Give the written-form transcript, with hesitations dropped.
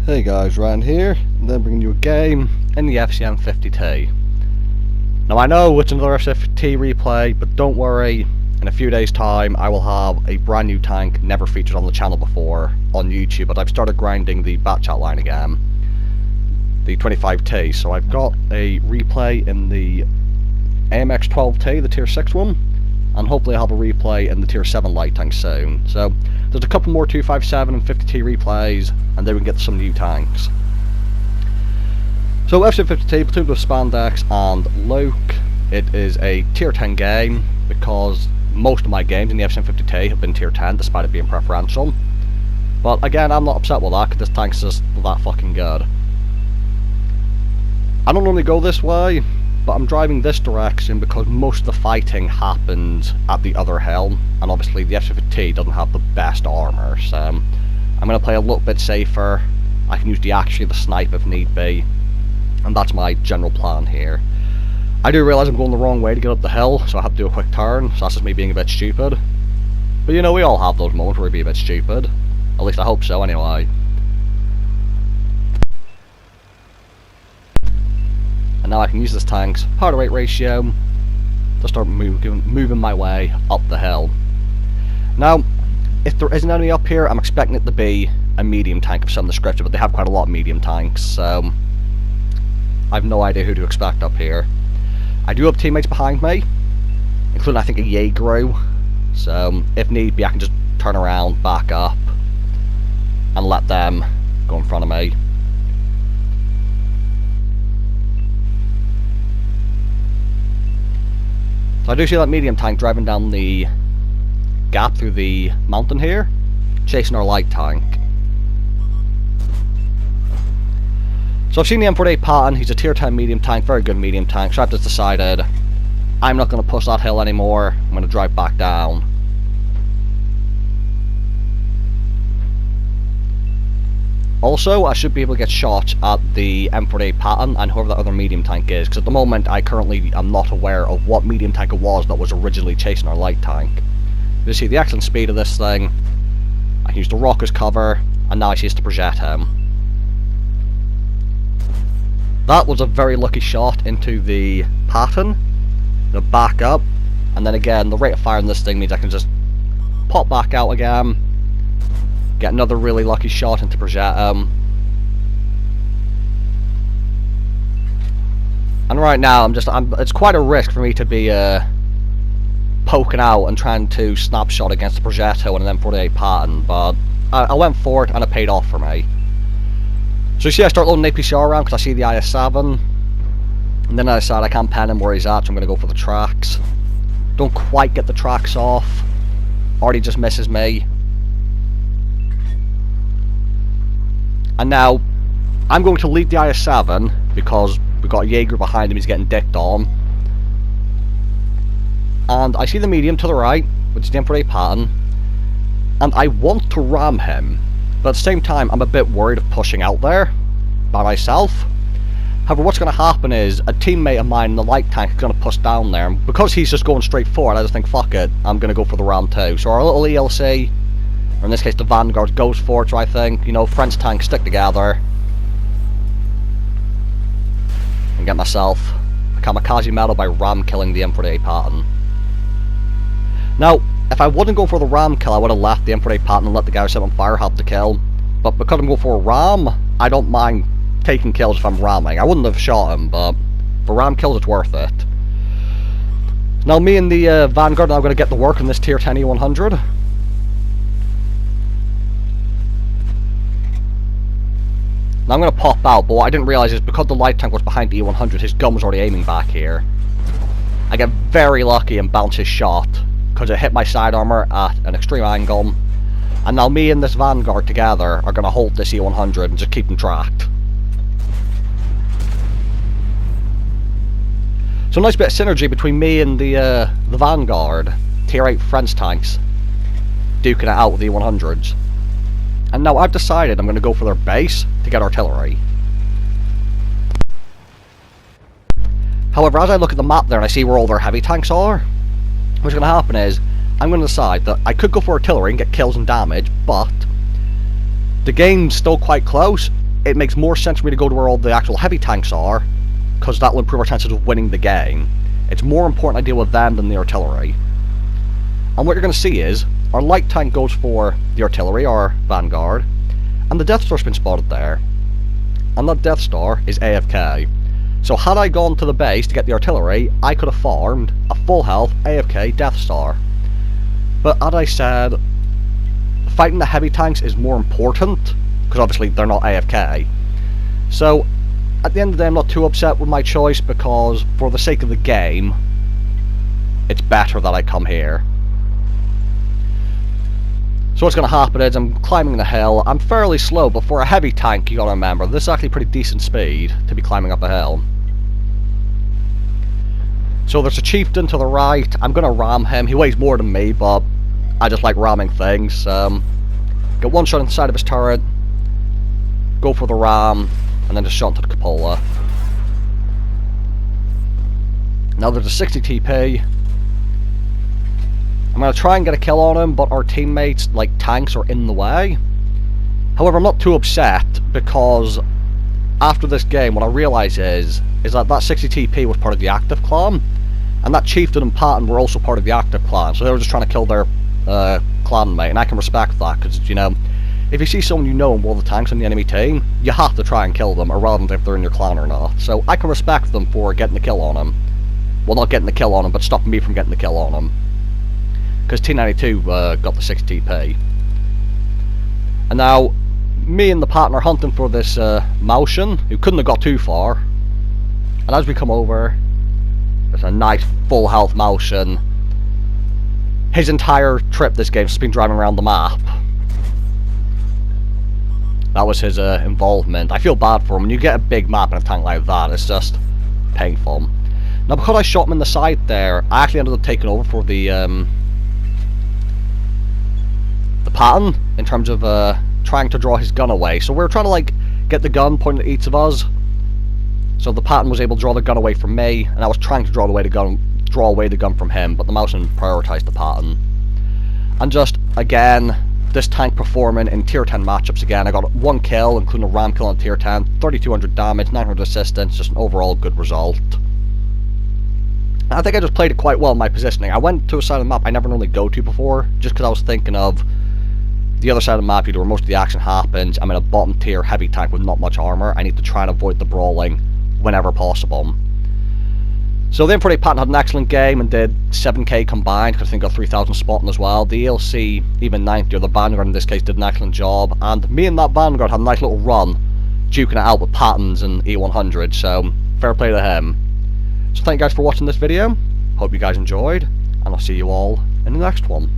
Hey guys, Ryan here, and then bringing you a game in the FCM 50T. Now I know it's another FCT replay, but don't worry, in a few days time I will have a brand new tank never featured on the channel before on YouTube, but I've started grinding the batch outline again, the 25T, so I've got a replay in the AMX-12T, the tier 6 one, and hopefully I'll have a replay in the tier 7 light tank soon. So there's a couple more 257 and 50T replays, and then we can get some new tanks. So FCM 50T, platoon with Spandex and Luke. It is a tier 10 game because most of my games in the FCM 50T have been tier 10 despite it being preferential. But again, I'm not upset with that because this tank's just that fucking good. I don't normally go this way, but I'm driving this direction because most of the fighting happens at the other hill, and obviously the FCM doesn't have the best armor, so I'm going to play a little bit safer. I can use the snipe if need be, and that's my general plan here. I do realise I'm going the wrong way to get up the hill, so I have to do a quick turn, so that's just me being a bit stupid. But you know, we all have those moments where we be a bit stupid. At least I hope so, anyway. And now I can use this tank's power to weight ratio to start moving my way up the hill. Now, if there is an enemy up here, I'm expecting it to be a medium tank of some description, but they have quite a lot of medium tanks, so I have no idea who to expect up here. I do have teammates behind me, including I think a Jaeger, so if need be I can just turn around, back up, and let them go in front of me. So I do see that medium tank driving down the gap through the mountain here, chasing our light tank. So I've seen the M48 pattern. He's a tier 10 medium tank, very good medium tank, so I've just decided I'm not going to push that hill anymore. I'm going to drive back down. Also, I should be able to get shots at the M48 pattern and whoever that other medium tank is, because at the moment I currently am not aware of what medium tank it was that was originally chasing our light tank. You see the excellent speed of this thing. I can use the rock as cover, and now I choose to project him. That was a very lucky shot into the pattern, the back up, and then again the rate of fire on this thing means I can just pop back out again, get another really lucky shot into project him. And right now it's quite a risk for me to be poking out and trying to snapshot against the projectile and an M48 pattern, but I went for it and it paid off for me. So you see I start loading APCR around because I see the IS-7, and then I decide I can't pen him where he's at, so I'm going to go for the tracks. Don't quite get the tracks off, already just misses me. And now I'm going to lead the IS-7 because we've got a Jaeger behind him, he's getting dicked on. And I see the medium to the right, which is the M48 pattern, and I want to ram him, but at the same time I'm a bit worried of pushing out there by myself. However, what's going to happen is a teammate of mine in the light tank is going to push down there, and because he's just going straight forward, I just think fuck it, I'm going to go for the ram too. So our little ELC, or in this case the Vanguard, goes for it, so I think, you know, French tanks stick together and get myself a kamikaze medal by ram killing the M48 pattern. Now, if I wouldn't go for the ram kill, I would have left the M48 pattern and let the guy set on fire have the kill. But because I'm going for a ram, I don't mind taking kills if I'm ramming. I wouldn't have shot him, but for ram kills it's worth it. Now me and the Vanguard are now going to get to work on this tier 10 E100. Now I'm going to pop out, but what I didn't realise is because the light tank was behind the E100, his gun was already aiming back here. I get very lucky and bounce his shot, because it hit my side armor at an extreme angle, and now me and this Vanguard together are going to hold this E100 and just keep them tracked. So a nice bit of synergy between me and the Vanguard, tier 8 French tanks, duking it out with the E100s. And now I've decided I'm going to go for their base to get artillery. However, as I look at the map there and I see where all their heavy tanks are, what's going to happen is I'm going to decide that I could go for artillery and get kills and damage, but the game's still quite close, it makes more sense for me to go to where all the actual heavy tanks are, because that will improve our chances of winning the game. It's more important I deal with them than the artillery. And what you're going to see is, our light tank goes for the artillery, our Vanguard, and the Death Star's been spotted there. And that Death Star is AFK. So had I gone to the base to get the artillery, I could have farmed a full health AFK Death Star. But as I said, fighting the heavy tanks is more important, because obviously they're not AFK. So, at the end of the day I'm not too upset with my choice, because for the sake of the game, it's better that I come here. So what's going to happen is, I'm climbing the hill. I'm fairly slow, but for a heavy tank, you got to remember, this is actually pretty decent speed to be climbing up a hill. So there's a chieftain to the right. I'm going to ram him. He weighs more than me, but I just like ramming things. Get one shot inside of his turret, go for the ram, and then just shot into the cupola. Now there's a 60 TP. I'm going to try and get a kill on him, but our teammates, like tanks, are in the way. However, I'm not too upset, because after this game, what I realise is that 60 TP was part of the active clan, and that chieftain and Patton were also part of the active clan, so they were just trying to kill their clan mate, and I can respect that, because, you know, if you see someone you know in one of the tanks on the enemy team, you have to try and kill them, irrelevant if they're in your clan or not. So I can respect them for getting the kill on him. Well, not getting the kill on him, but stopping me from getting the kill on him. Because T92 got the 60 TP. And now, me and the partner are hunting for this Maushan, who couldn't have got too far. And as we come over, there's a nice full health Maushan. His entire trip this game has been driving around the map. That was his involvement. I feel bad for him. When you get a big map in a tank like that, it's just painful. Now, because I shot him in the side there, I actually ended up taking over for the Patton, in terms of trying to draw his gun away. So we were trying to, like, get the gun pointed at each of us. So the Patton was able to draw the gun away from me, and I was trying to draw away the gun from him, but the Maushan prioritised the Patton. And just, again, this tank performing in tier 10 matchups again. I got 1 kill, including a ram kill on tier 10, 3200 damage, 900 assistance, just an overall good result. And I think I just played it quite well in my positioning. I went to a side of the map I never normally go to before, just because I was thinking of the other side of the map, where most of the action happens. I'm in a bottom tier heavy tank with not much armor. I need to try and avoid the brawling whenever possible. So the Infrared Patton had an excellent game and did 7k combined, because I think got 3000 spotting as well. The ELC, even 90, or the Vanguard in this case, did an excellent job. And me and that Vanguard had a nice little run, duking it out with Pattons and E100, so fair play to him. So thank you guys for watching this video. Hope you guys enjoyed, and I'll see you all in the next one.